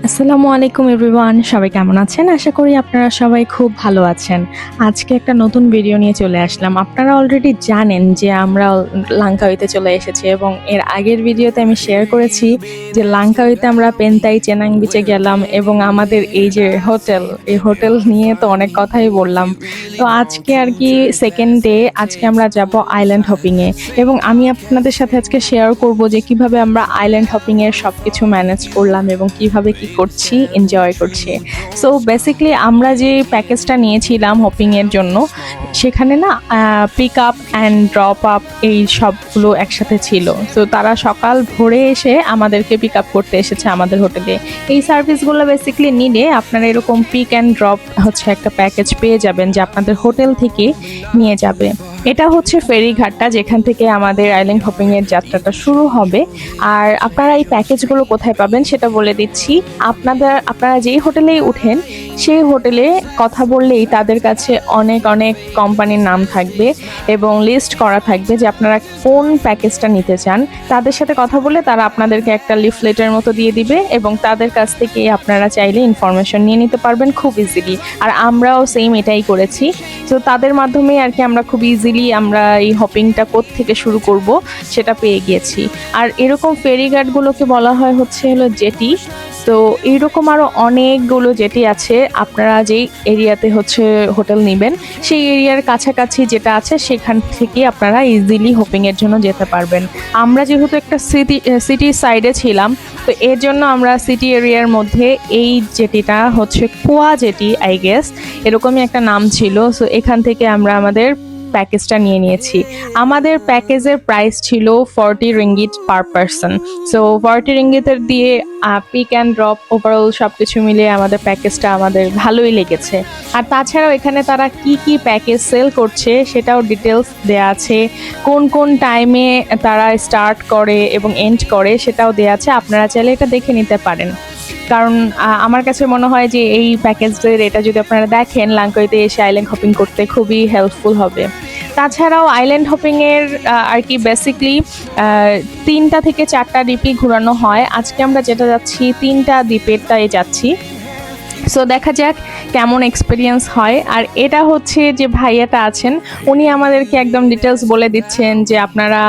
আসসালামু আলাইকুম এভরিওয়ান, সবাই কেমন আছেন? আশা করি আপনারা সবাই খুব ভালো আছেন। আজকে একটা নতুন ভিডিও নিয়ে চলে আসলাম। আপনারা অলরেডি জানেন যে আমরা লাঙ্কাউইতে চলে এসেছি এবং এর আগের ভিডিওতে আমি শেয়ার করেছি যে লাঙ্কাউইতে আমরা পেন্তাই চেনাং বিচে গেলাম এবং আমাদের এই যে এই হোটেল নিয়ে তো অনেক কথাই বললাম। তো আজকে আর কি সেকেন্ড ডে, আজকে আমরা যাব আইল্যান্ড হপিংয়ে এবং আমি আপনাদের সাথে আজকে শেয়ার করব যে কিভাবে আমরা আইল্যান্ড হপিংয়ের সব কিছু ম্যানেজ করলাম এবং কিভাবে কি করছি, এনজয় করছি। সো বেসিক্যালি আমরা যে প্যাকেজটা নিয়েছিলাম হপিংয়ের জন্য, সেখানে না pick up and drop up এই সবগুলো একসাথে ছিল। সো তারা সকাল ভোরে এসে আমাদেরকে পিক আপ করতে এসেছে আমাদের হোটেলে। এই সার্ভিসগুলো বেসিক্যালি নিলে আপনারা এরকম পিক অ্যান্ড ড্রপ হচ্ছে একটা প্যাকেজ পেয়ে যাবেন যে আপনাদের হোটেল থেকে নিয়ে যাবে। এটা হচ্ছে ফেরিঘাটটা, যেখান থেকে আমাদের আইল্যান্ড হপিংয়ের যাত্রাটা শুরু হবে। আর আপনারা এই প্যাকেজগুলো কোথায় পাবেন সেটা বলে দিচ্ছি। আপনারা যেই হোটেলেই উঠেন সেই হোটেলে কথা বললেই তাদের কাছে অনেক অনেক কোম্পানির নাম থাকবে এবং লিস্ট করা থাকবে যে আপনারা কোন প্যাকেজটা নিতে চান। তাদের সাথে কথা বলে তারা আপনাদেরকে একটা লিফলেটের মতো দিয়ে দিবে এবং তাদের কাছ থেকে আপনারা চাইলে ইনফরমেশন নিয়ে নিতে পারবেন খুব ইজিলি। আর আমরাও সেম এটাই করেছি। তো তাদের মাধ্যমে আর কি আমরা খুব ইজিলি আমরা এই হপিংটা থেকে শুরু করব সেটা পেয়ে গিয়েছি। আর এরকম ফেরিঘাটগুলোকে বলা হয় হলো জেটি। তো এইরকম আরও অনেকগুলো জেটি আছে। আপনারা যেই এরিয়াতে হোটেল নেবেন সেই এরিয়ার কাছাকাছি যেটা আছে সেখান থেকে আপনারা ইজিলি হোপিংয়ের জন্য যেতে পারবেন। আমরা যেহেতু একটা সিটির সাইডে ছিলাম, তো এর জন্য আমরা সিটি এরিয়ার মধ্যে এই জেটিটা হচ্ছে কুয়া জেটি, আই গেস এরকমই একটা নাম ছিল। সো এখান থেকে আমরা আমাদের প্যাকেজটা নিয়ে নিয়েছি। আমাদের প্যাকেজের প্রাইস ছিল 40 রিঙ্গিট পার পারসন। সো 40 রিঙ্গিতের দিয়ে পিক অ্যান্ড ড্রপ ওভারঅল সব কিছু মিলিয়ে আমাদের প্যাকেজটা আমাদের ভালোই লেগেছে। আর তাছাড়াও এখানে তারা কি কি প্যাকেজ সেল করছে সেটাও ডিটেলস দেওয়া আছে। কোন কোন টাইমে তারা স্টার্ট করে এবং এন্ড করে সেটাও দেওয়া আছে। আপনারা চাইলে এটা দেখে নিতে পারেন। কারণ আমার কাছে মনে হয় যে এই প্যাকেজের এটা যদি আপনারা দেখেন লাঙ্কাউইতে এসে আইল্যান্ড হপিং করতে খুবই হেল্পফুল হবে। তাছাড়াও আইল্যান্ড হপিংয়ের আর কি বেসিকলি 3টা থেকে 4টা দ্বীপই ঘোরানো হয়। আজকে আমরা যেটা যাচ্ছি 3টা দ্বীপেরটাই যাচ্ছি। সো দেখা যাক কেমন এক্সপিরিয়েন্স হয়। আর এটা হচ্ছে যে ভাইয়াটা আছেন, উনি আমাদেরকে একদম ডিটেলস বলে দিচ্ছেন যে আপনারা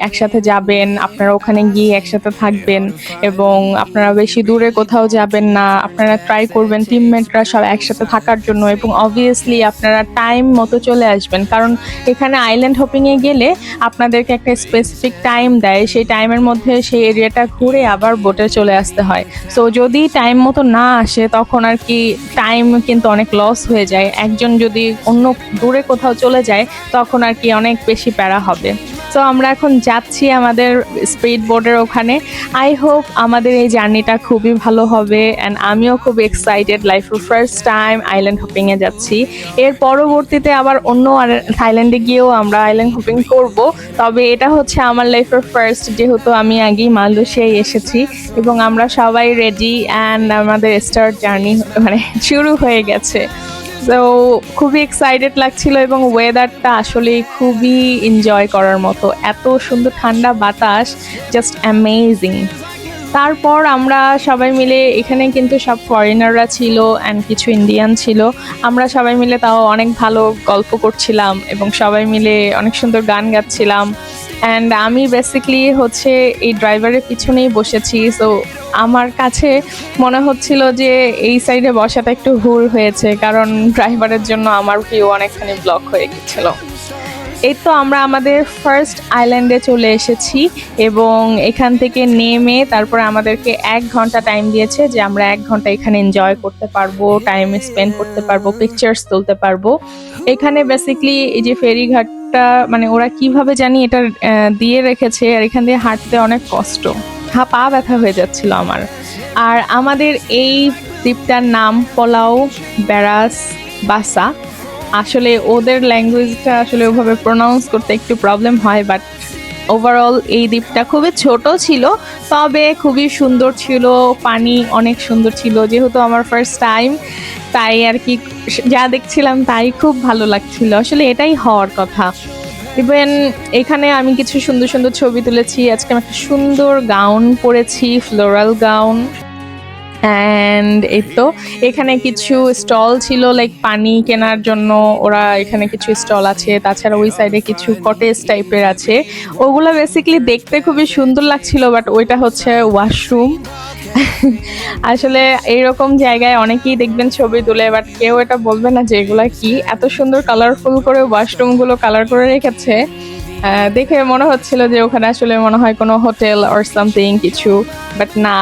একসাথে যাবেন, আপনারা ওখানে গিয়ে একসাথে থাকবেন এবং আপনারা বেশি দূরে কোথাও যাবেন না। আপনারা ট্রাই করবেন টিমমেটরা সব একসাথে থাকার জন্য এবং অবভিয়াসলি আপনারা টাইম মতো চলে আসবেন। কারণ এখানে আইল্যান্ড হপিংয়ে গেলে আপনাদেরকে একটা স্পেসিফিক টাইম দেয়, সেই টাইমের মধ্যে সেই এরিয়াটা ঘুরে আবার বোটে চলে আসতে হয়। সো যদি টাইম মতো না আসে তখন আর কি টাইম কিন্তু অনেক লস হয়ে যায়। একজন যদি অন্য দূরে কোথাও চলে যায় তখন আর কি অনেক বেশি প্যারা হবে। সো আমরা এখন যাচ্ছি আমাদের স্পিড বোর্ডের ওখানে। আই হোপ আমাদের এই জার্নিটা খুবই ভালো হবে অ্যান্ড আমিও খুব এক্সাইটেড। লাইফের ফার্স্ট টাইম আইল্যান্ড হপিংয়ে যাচ্ছি। এর পরবর্তীতে আবার অন্য থাইল্যান্ডে গিয়েও আমরা আইল্যান্ড হপিং করব। তবে এটা হচ্ছে আমার লাইফের ফার্স্ট, যেহেতু আমি আগেই মালয়েশিয়ায় এসেছি এবং আমরা সবাই রেডি অ্যান্ড আমাদের স্টার্ট জার্নি মানে শুরু হয়ে গেছে। তো খুবই এক্সাইটেড লাগছিল এবং ওয়েদারটা আসলে খুবই এনজয় করার মতো। এত সুন্দর ঠান্ডা বাতাস, জাস্ট অ্যামেজিং। তারপর আমরা সবাই মিলে, এখানে কিন্তু সব ফরেনাররা ছিল অ্যান্ড কিছু ইন্ডিয়ান ছিল। আমরা সবাই মিলে তাও অনেক ভালো গল্প করছিলাম এবং সবাই মিলে অনেক সুন্দর গান গাচ্ছিলাম। অ্যান্ড আমি বেসিক্যালি এই ড্রাইভারের পিছনেই বসেছি। সো আমার কাছে মনে হচ্ছিল যে এই সাইডে বসাটা একটু ভুল হয়েছে, কারণ ড্রাইভারের জন্য আমার ভিউ অনেকখানি ব্লক হয়ে গেছিলো। এই তো আমরা আমাদের ফার্স্ট আইল্যান্ডে চলে এসেছি এবং এখান থেকে নেমে তারপরে আমাদেরকে 1 ঘন্টা টাইম দিয়েছে যে আমরা 1 ঘন্টা এখানে এনজয় করতে পারবো, টাইম স্পেন্ড করতে পারবো, পিকচার্স তুলতে পারবো। এখানে বেসিক্যালি এই যে ফেরিঘাটটা মানে ওরা কিভাবে জানি এটা দিয়ে রেখেছে, আর এখান দিয়ে হাঁটতে অনেক কষ্ট, পা ব্যথা হয়ে যাচ্ছিল আমার। আর আমাদের এই দ্বীপটার নাম পোলাও বেরাস বাসা। আসলে ওদের ল্যাঙ্গুয়েজটা আসলে ওভাবে প্রোনাউন্স করতে একটু প্রবলেম হয়, বাট ওভারঅল এই দ্বীপটা খুবই ছোট ছিল তবে খুবই সুন্দর ছিল। পানি অনেক সুন্দর ছিল, যেহেতু আমার ফার্স্ট টাইম তাই আর কি যা দেখছিলাম তাই খুব ভালো লাগছিল। আসলে এটাই হওয়ার কথা। ইভেন এখানে আমি কিছু সুন্দর সুন্দর ছবি তুলেছি। আজকে আমি একটা সুন্দর গাউন পরেছি, ফ্লোরাল গাউন। অ্যান্ড এই তো এখানে কিছু স্টল ছিল লাইক পানি কেনার জন্য, ওরা এখানে কিছু স্টল আছে। তাছাড়া ওই সাইডে কিছু কটেজ টাইপের আছে, ওগুলো বেসিক্যালি দেখতে খুবই সুন্দর লাগছিল, বাট ওইটা হচ্ছে ওয়াশরুম। আসলে এইরকম জায়গায় অনেকেই দেখবেন ছবি তুলে, বাট কেউ এটা বলবে না যে এগুলা কি, এত সুন্দর কালারফুল করে ওয়াশরুমগুলো কালার করে রেখেছে। দেখে মনে হচ্ছিল যে ওখানে আসলে মনে হয় কোনো হোটেল অর সামথিং কিছু, বাট না,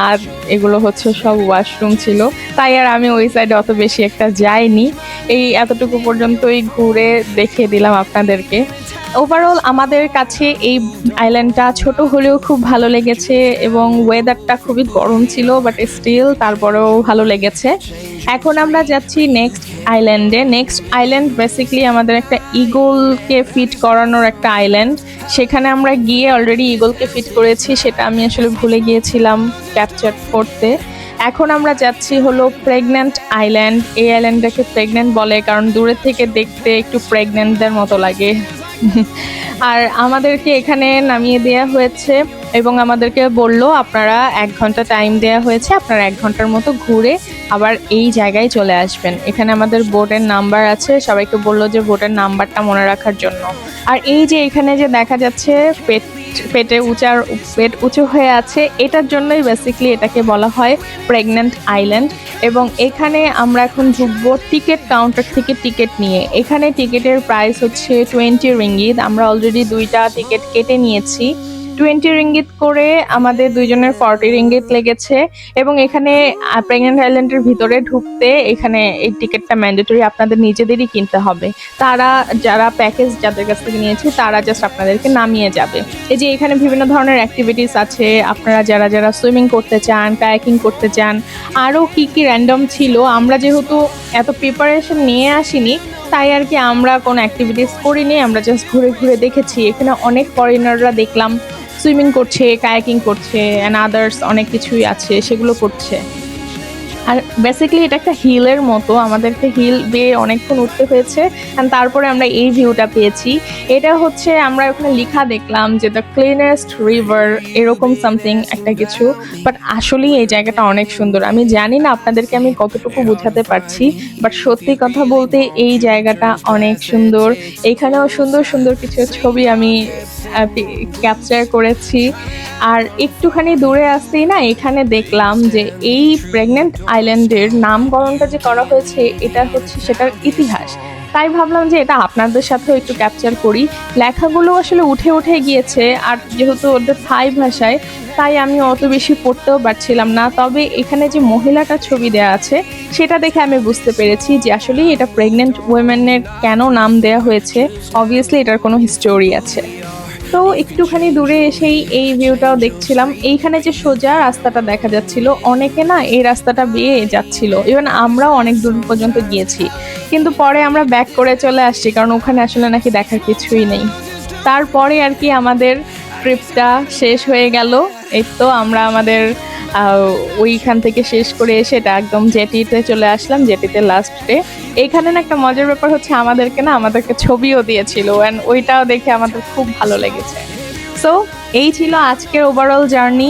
এগুলো হচ্ছে সব ওয়াশরুম ছিল। তাই আর আমি ওই সাইডে অত বেশি একটা যাইনি, এই এতটুকু পর্যন্তই ঘুরে দেখিয়ে দিলাম আপনাদেরকে। ওভারঅল আমাদের কাছে এই আইল্যান্ডটা ছোট হলেও খুব ভালো লেগেছে, এবং ওয়েদারটা খুবই গরম ছিল, বাট স্টিল তারপরেও ভালো লেগেছে। এখন আমরা যাচ্ছি নেক্সট আইল্যান্ডে। নেক্সট আইল্যান্ড বেসিক্যালি আমাদের একটা ইগলকে ফিট করানোর একটা আইল্যান্ড। সেখানে আমরা গিয়ে অলরেডি ইগলকে ফিট করেছি, সেটা আমি আসলে ভুলে গিয়েছিলাম ক্যাপচার করতে। এখন আমরা যাচ্ছি হলো প্রেগন্যান্ট আইল্যান্ড। এই আইল্যান্ডটাকে প্রেগন্যান্ট বলে কারণ দূরের থেকে দেখতে একটু প্রেগন্যান্টদের মতো লাগে। আর আমাদেরকে এখানে নামিয়ে দেওয়া হয়েছে এবং আমাদেরকে বললো আপনারা 1 ঘন্টা টাইম দেওয়া হয়েছে, আপনারা 1 ঘন্টার মতো ঘুরে আবার এই জায়গায় চলে আসবেন। এখানে আমাদের বোটের নাম্বার আছে, সবাইকে বললো যে বোটের নাম্বারটা মনে রাখার জন্য। আর এই যে এখানে যে দেখা যাচ্ছে পেট উঁচু হয়ে আছে, এটার জন্যই বেসিক্যালি এটাকে বলা হয় প্রেগন্যান্ট আইল্যান্ড। এবং এখানে আমরা এখন ঢুকবো টিকিট কাউন্টার থেকে টিকিট নিয়ে। এখানে টিকিটের প্রাইস হচ্ছে 20 রিঙ্গিত। আমরা অলরেডি 2টা টিকিট কেটে নিয়েছি। 20 রিঙ্গিত করে আমাদের দুইজনের 40 রিঙ্গিত লেগেছে। এবং এখানে প্রেগন্যান্ট আইল্যান্ডের ভিতরে ঢুকতে এখানে এই টিকিটটা ম্যান্ডেটরি, আপনাদের নিজেদেরই কিনতে হবে। তারা যারা প্যাকেজ যাদের কাছ থেকে নিয়েছে তারা জাস্ট আপনাদেরকে নামিয়ে যাবে। এই যে এখানে বিভিন্ন ধরনের অ্যাক্টিভিটিস আছে, আপনারা যারা যারা সুইমিং করতে চান, কায়াকিং করতে চান, আরও কি কি র্যান্ডম ছিল। আমরা যেহেতু এত প্রিপারেশন নিয়ে আসিনি, তাই আর কি আমরা কোনো অ্যাক্টিভিটিস করিনি, আমরা জাস্ট ঘুরে ঘুরে দেখেছি। এখানে অনেক ফরেনাররা দেখলাম সুইমিং করছে, কায়াকিং করছে, অ্যান্ড আদার্স অনেক কিছুই আছে সেগুলো করছে। আর বেসিক্যালি এটা একটা হিলের মতো, আমাদেরকে হিল বেয়ে অনেকক্ষণ উঠতে হয়েছে, অ্যান্ড তারপরে আমরা এই ভিউটা পেয়েছি। এটা হচ্ছে আমরা ওখানে লেখা দেখলাম যে দ্য ক্লিনেস্ট রিভার, এরকম সামথিং একটা কিছু। বাট আসলেই এই জায়গাটা অনেক সুন্দর। আমি জানি না আপনাদেরকে আমি কতটুকু বোঝাতে পারছি, বাট সত্যি কথা বলতে এই জায়গাটা অনেক সুন্দর। এখানেও সুন্দর সুন্দর কিছু ছবি আমি ক্যাপচার করেছি। আর একটুখানি দূরে আসতেই না এখানে দেখলাম যে এই প্রেগন্যান্ট আইল্যান্ডের নামকরণটা যে করা হয়েছে এটা হচ্ছে সেটার ইতিহাস। তাই ভাবলাম যে এটা আপনাদের সাথেও একটু ক্যাপচার করি। লেখাগুলো আসলে উঠে উঠে গিয়েছে, আর যেহেতু ওদের থাই ভাষায়, তাই আমি অত বেশি পড়তেও পারছিলাম না। তবে এখানে যে মহিলাটার ছবি দেওয়া আছে সেটা দেখে আমি বুঝতে পেরেছি যে আসলেই এটা প্রেগন্যান্ট উইমেনের কেন নাম দেওয়া হয়েছে। অবভিয়াসলি এটার কোনো হিস্টোরি আছে। তো একটুখানি দূরে এসেই এই ভিউটাও দেখছিলাম। এইখানে যে সোজা রাস্তাটা দেখা যাচ্ছিল, অনেকে না এই রাস্তাটা বেয়ে যাচ্ছিল, ইভেন আমরাও অনেক দূর পর্যন্ত গিয়েছি, কিন্তু পরে আমরা ব্যাক করে চলে আসছি কারণ ওখানে আসলে নাকি দেখার কিছুই নেই। তারপরে আর কি আমাদের ট্রিপটা শেষ হয়ে গেল। এই তো আমরা আমাদের ওইখান থেকে শেষ করে এসে এটা একদম জেটিতে চলে আসলাম, জেটিতে লাস্ট ডে। এইখানে না একটা মজার ব্যাপার হচ্ছে আমাদেরকে ছবিও দিয়েছিল, অ্যান্ড ওইটাও দেখে আমাদের খুব ভালো লেগেছে। সো এই ছিল আজকের ওভারঅল জার্নি।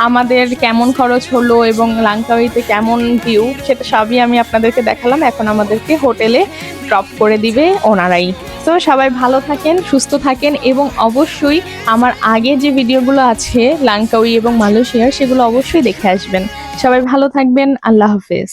আমাদের কেমন খরচ হলো এবং লাংকাউইতে কেমন ভিউ, সেটা সবই আমি আপনাদেরকে দেখালাম। এখন আমাদেরকে হোটেলে ড্রপ করে দিবে ওনারাই। তো সবাই ভালো থাকেন, সুস্থ থাকেন, এবং অবশ্যই আমার আগে যে ভিডিওগুলো আছে লাংকাউই এবং মালয়েশিয়ার, সেগুলো অবশ্যই দেখে আসবেন। সবাই ভালো থাকবেন। আল্লাহ হাফেজ।